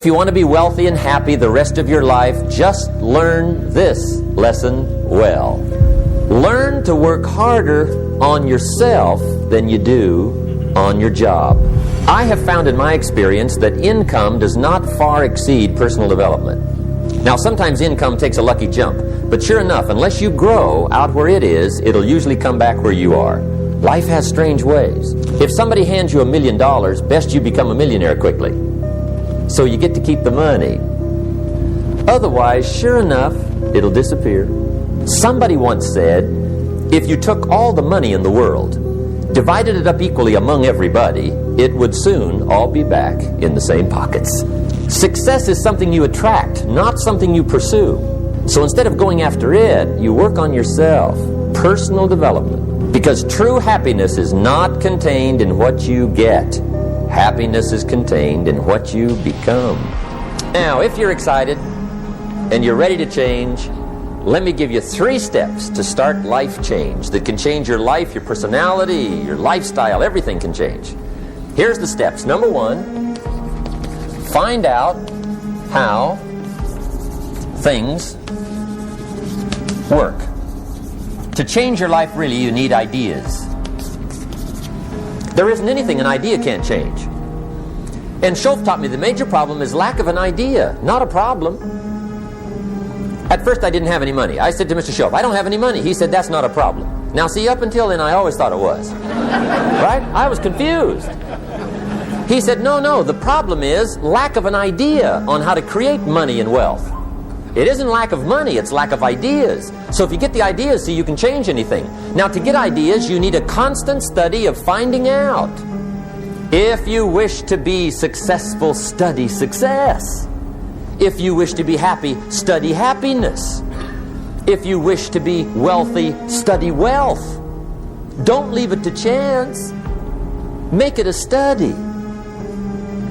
If you want to be wealthy and happy the rest of your life, just learn this lesson well. Learn to work harder on yourself than you do on your job. I have found in my experience that income does not far exceed personal development. Now, sometimes income takes a lucky jump, but sure enough, unless you grow out where it is, it'll usually come back where you are. Life has strange ways. If somebody hands you $1 million, best you become a millionaire quickly, so you get to keep the money. Otherwise, sure enough, it'll disappear. Somebody once said, if you took all the money in the world, divided it up equally among everybody, it would soon all be back in the same pockets. Success is something you attract, not something you pursue. So instead of going after it, you work on yourself. Personal development. Because true happiness is not contained in what you get. Happiness is contained in what you become. Now, if you're excited and you're ready to change, let me give you 3 steps to start life change that can change your life, your personality, your lifestyle. Everything can change. Here's the steps. Number 1, find out how things work. To change your life, really, you need ideas. There isn't anything an idea can't change. And Shoaff taught me the major problem is lack of an idea, not a problem. At first I didn't have any money. I said to Mr. Shoaff, I don't have any money. He said, that's not a problem. Now see, up until then I always thought it was. Right? I was confused. He said, no, the problem is lack of an idea on how to create money and wealth. It isn't lack of money, it's lack of ideas. So if you get the ideas, see, you can change anything. Now, to get ideas, you need a constant study of finding out. If you wish to be successful, study success. If you wish to be happy, study happiness. If you wish to be wealthy, study wealth. Don't leave it to chance. Make it a study.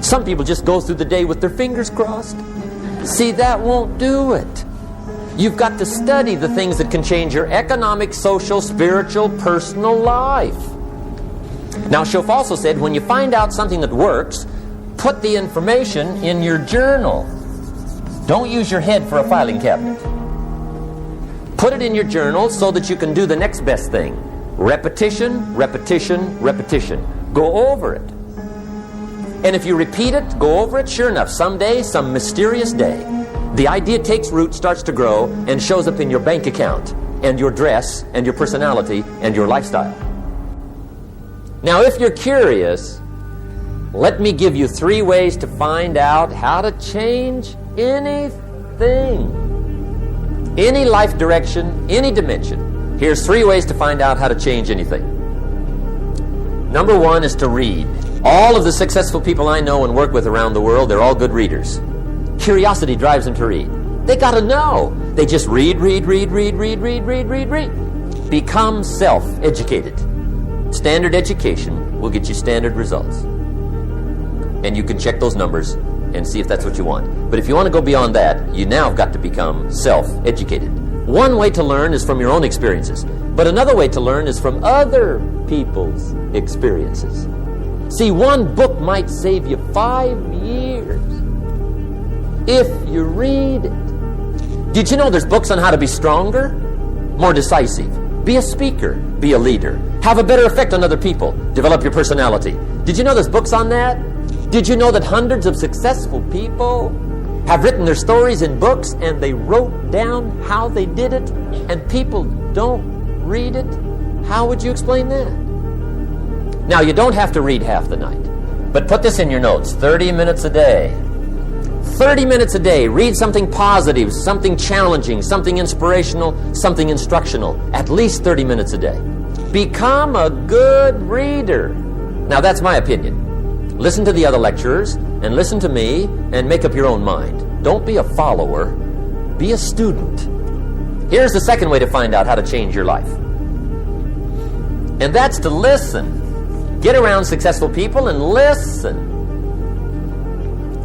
Some people just go through the day with their fingers crossed. See, that won't do it. You've got to study the things that can change your economic, social, spiritual, personal life. Now, Shoaff also said, when you find out something that works, put the information in your journal. Don't use your head for a filing cabinet. Put it in your journal so that you can do the next best thing. Repetition, repetition, repetition. Go over it. And if you repeat it, go over it, sure enough, someday, some mysterious day, the idea takes root, starts to grow, and shows up in your bank account, and your dress, and your personality, and your lifestyle. Now, if you're curious, let me give you 3 ways to find out how to change anything. Any life direction, any dimension. Here's 3 ways to find out how to change anything. Number 1 is to read. All of the successful people I know and work with around the world, they're all good readers. Curiosity drives them to read. They got to know. They just read. Become self-educated. Standard education will get you standard results. And you can check those numbers and see if that's what you want. But if you want to go beyond that, you now have got to become self-educated. One way to learn is from your own experiences. But another way to learn is from other people's experiences. See, one book might save you 5 years if you read it. Did you know there's books on how to be stronger, more decisive, be a speaker, be a leader, have a better effect on other people, develop your personality? Did you know there's books on that? Did you know that hundreds of successful people have written their stories in books and they wrote down how they did it, and people don't read it? How would you explain that? Now, you don't have to read half the night, but put this in your notes, 30 minutes a day. 30 minutes a day, read something positive, something challenging, something inspirational, something instructional, at least 30 minutes a day. Become a good reader. Now, that's my opinion. Listen to the other lecturers, and listen to me, and make up your own mind. Don't be a follower, be a student. Here's the second way to find out how to change your life. And that's to listen. Get around successful people and listen.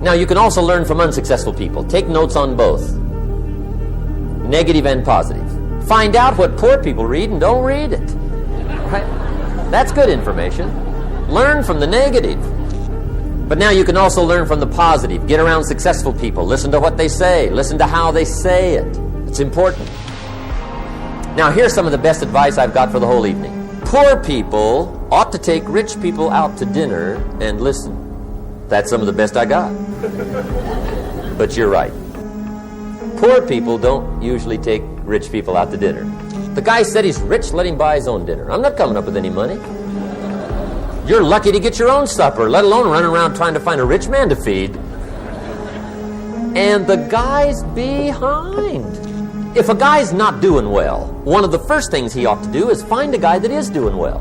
Now, you can also learn from unsuccessful people. Take notes on both, negative and positive. Find out what poor people read and don't read it. Right? That's good information. Learn from the negative. But now you can also learn from the positive. Get around successful people. Listen to what they say. Listen to how they say it. It's important. Now here's some of the best advice I've got for the whole evening. Poor people ought to take rich people out to dinner and listen. That's some of the best I got. But you're right. Poor people don't usually take rich people out to dinner. The guy said he's rich, let him buy his own dinner. I'm not coming up with any money. You're lucky to get your own supper, let alone running around trying to find a rich man to feed. And the guy's behind. If a guy's not doing well, one of the first things he ought to do is find a guy that is doing well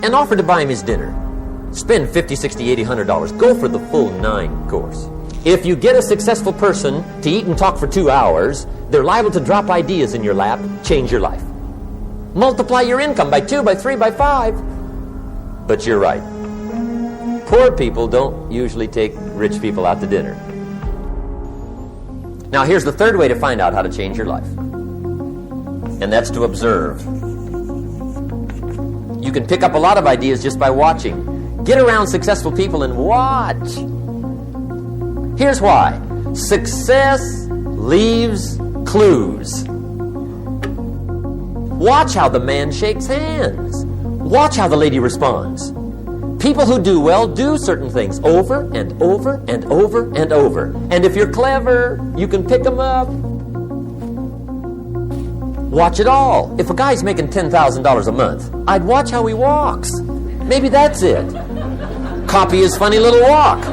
and offer to buy him his dinner. Spend $50, $60, $80, $100. Go for the full 9 course. If you get a successful person to eat and talk for 2 hours, they're liable to drop ideas in your lap, change your life. Multiply your income by 2, by 3, by 5. But you're right. Poor people don't usually take rich people out to dinner. Now here's the third way to find out how to change your life. And that's to observe. You can pick up a lot of ideas just by watching. Get around successful people and watch. Here's why. Success leaves clues. Watch how the man shakes hands. Watch how the lady responds. People who do well do certain things over and over and over and over. And if you're clever, you can pick them up. Watch it all. If a guy's making $10,000 a month, I'd watch how he walks. Maybe that's it. Copy his funny little walk.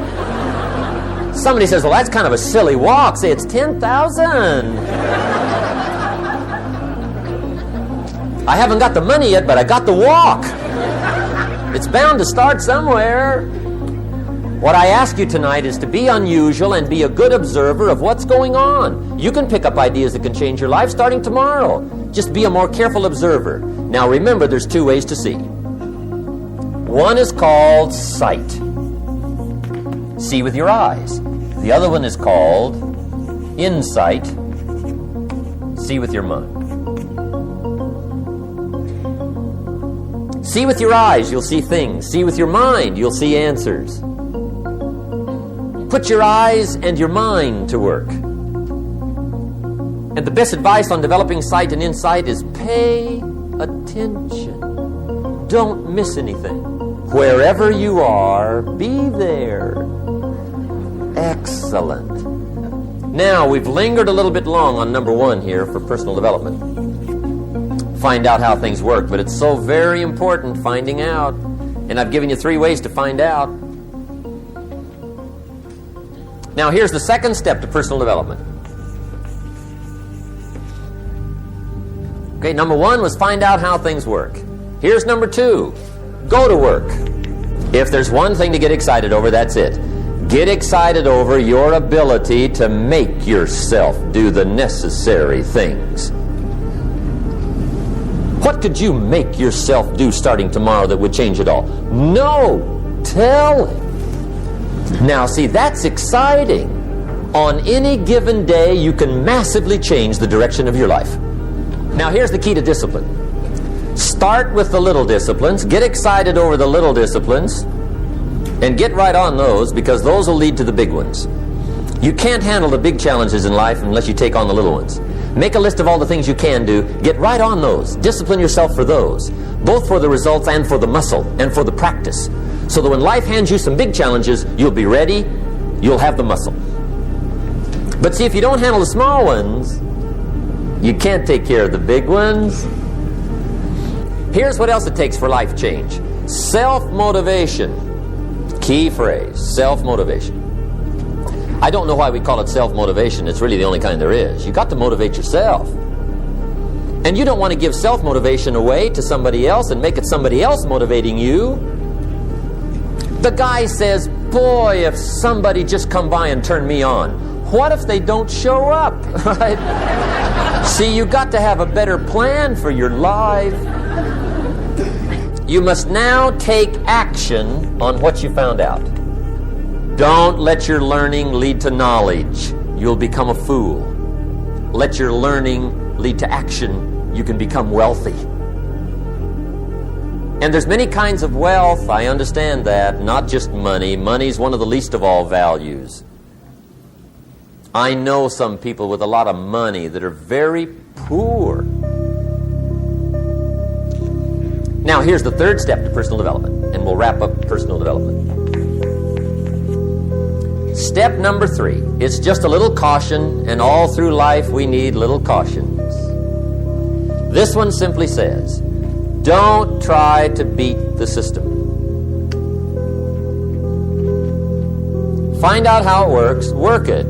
Somebody says, well, that's kind of a silly walk. Say, it's 10,000. I haven't got the money yet, but I got the walk. It's bound to start somewhere. What I ask you tonight is to be unusual and be a good observer of what's going on. You can pick up ideas that can change your life starting tomorrow. Just be a more careful observer. Now remember, there's 2 ways to see. One is called sight. See with your eyes. The other one is called insight. See with your mind. See with your eyes, you'll see things. See with your mind, you'll see answers. Put your eyes and your mind to work. And the best advice on developing sight and insight is pay attention. Don't miss anything. Wherever you are, be there. Excellent. Now, we've lingered a little bit long on number 1 here for personal development. Find out how things work, but it's so very important finding out. And I've given you 3 ways to find out. Now, here's the second step to personal development. Okay, number 1 was find out how things work. Here's number 2. Go to work. If there's one thing to get excited over, that's it. Get excited over your ability to make yourself do the necessary things. What could you make yourself do starting tomorrow that would change it all? No! Tell him. Now, see, that's exciting. On any given day, you can massively change the direction of your life. Now, here's the key to discipline. Start with the little disciplines. Get excited over the little disciplines. And get right on those, because those will lead to the big ones. You can't handle the big challenges in life unless you take on the little ones. Make a list of all the things you can do. Get right on those. Discipline yourself for those, both for the results and for the muscle and for the practice, so that when life hands you some big challenges, you'll be ready, you'll have the muscle. But see, if you don't handle the small ones, you can't take care of the big ones. Here's what else it takes for life change. Self-motivation. Key phrase, self-motivation. I don't know why we call it self-motivation. It's really the only kind there is. You got to motivate yourself. And you don't want to give self-motivation away to somebody else and make it somebody else motivating you. The guy says, boy, if somebody just come by and turn me on. What if they don't show up? Right? See, you got to have a better plan for your life. You must now take action on what you found out. Don't let your learning lead to knowledge. You'll become a fool. Let your learning lead to action. You can become wealthy. And there's many kinds of wealth, I understand that, not just money. Money's one of the least of all values. I know some people with a lot of money that are very poor. Now, here's the third step to personal development, and we'll wrap up personal development. Step number 3. It's just a little caution, and all through life we need little cautions. This one simply says, don't try to beat the system. Find out how it works, work it.